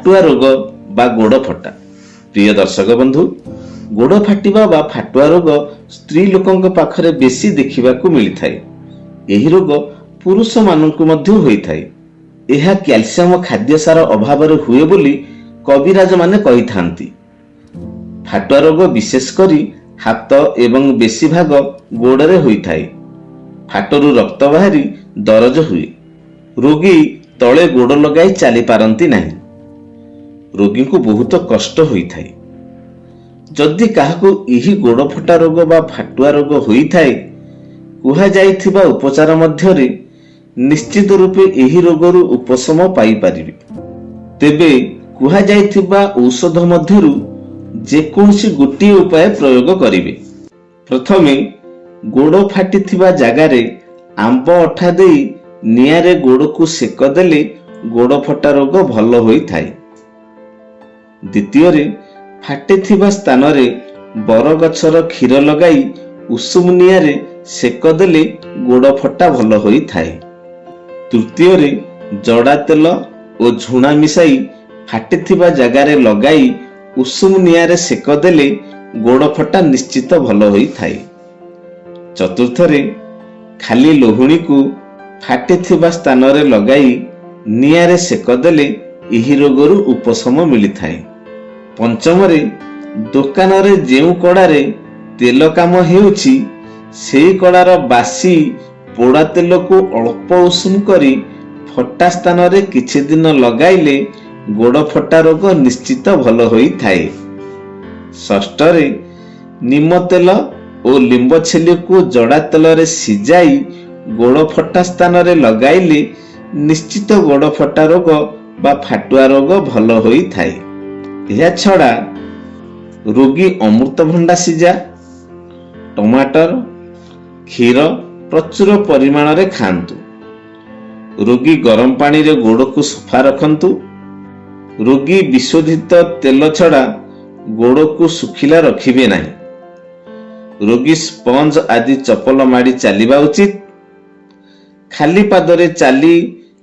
फाटुआ रोग बा गोड़ फटा। प्रिय दर्शक बंधु, गोड़ फाटिबा बा फाटुआ रोग स्त्री लोकंक पाखरे बेसी देखिबाकू मिलिथाय। एही रोग पुरुष माननकु मध्य होइथाय। एहा क्याल्सियम खाद्य सार अभाव हुए बोली कविराज माने कहिथांती। फाटुआ रोग विशेष करी हाथ एवं बेसी भाग गोड़े होइथाय। फाटरू रक्त बाहरी दरज हुए। रोगी तले गोड़ लगाई चली पारंती नहीं। रोगी को बहुत कष्ट होइथाय। जदि काहाकू एही गोड़ फटा रोग बा फाटुआ रोग होइथाय, कुहा जाइथिबा उपचार मध्यरे निश्चित रूपे एही रोगरू उपशम पाई पारिबे। तेबे कुहा जाइथिबा औषध मध्यरु जेकोसी गोटिए उपाय प्रयोग करिवे। प्रथमे गोड़ फाटिथिबा जगारे आंब अठा देई नियारे गोड़ को सेक देले गोड़ फटा रोग भल होइथाय। द्वितीय फाटिथिबा स्थान रे बरगछर क्षीर लगाई उषुम नियारे सेक देले गोड़ फटा भल होइथाय। तृतीय जड़ा तेल और झुणा मिसाई फाटिथिबा जगारे लगाई उषुम नियारे सेक देले गोड़ फटा निश्चित भल होइथाय। चतुर्थ खाली लोहुणी को फाटिथिबा स्थान रे लगाई नियारे सेक देले एही रोगरू उपशम मिलिथाय। पंचम दुकान रे जेउ कड़ारे तेल काम हेउछि सेही कड़ार बासी पोड़ा तेल को अल्प उषुम करी फटा स्थान रे किछि दिन लगाइले गोड़ फटा रोग निश्चित भल होइथाय। षष्ठ निम तेल और लिंब छेली को जड़ा तेल रे सिजाई गोड़ फटा स्थान रे लगाइले निश्चित गोड़ फटा रोग बा फाटुआ रोग भल होइथाय। यह छड़ा रोगी अमृतभंडा सिजा, टमाटर, क्षीर प्रचुर परिमाण रे खांतु। रोगी गरम पानी रे गोड़ को सफा रखंतु। रोगी विशोधित तेल छड़ा गोड़ को सुखिला रखिबे नहीं। रोगी स्पंज आदि चपल माड़ी चलिबा उचित। खाली पादरे चली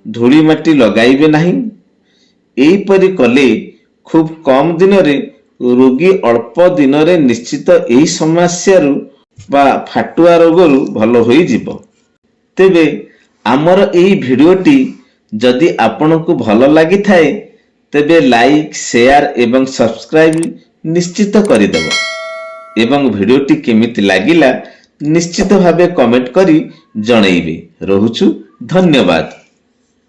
धूली माटी लगाइबे नहीं। एही परि कले खूब कम दिन रे रोगी अल्प दिन रे निश्चित एही समस्या रु बा फाटुआ रोगरु भल होई जिवो। तेबे आमर एही भिडियोटी जदि आपनकु भल लागि थाए तेबे लाइक, शेयर एवं सब्सक्राइब निश्चित करिदेव एवं भिडियोटी केमिति लागिला निश्चित भावे कमेंट करी जणैबे। रहुछु, धन्यवाद।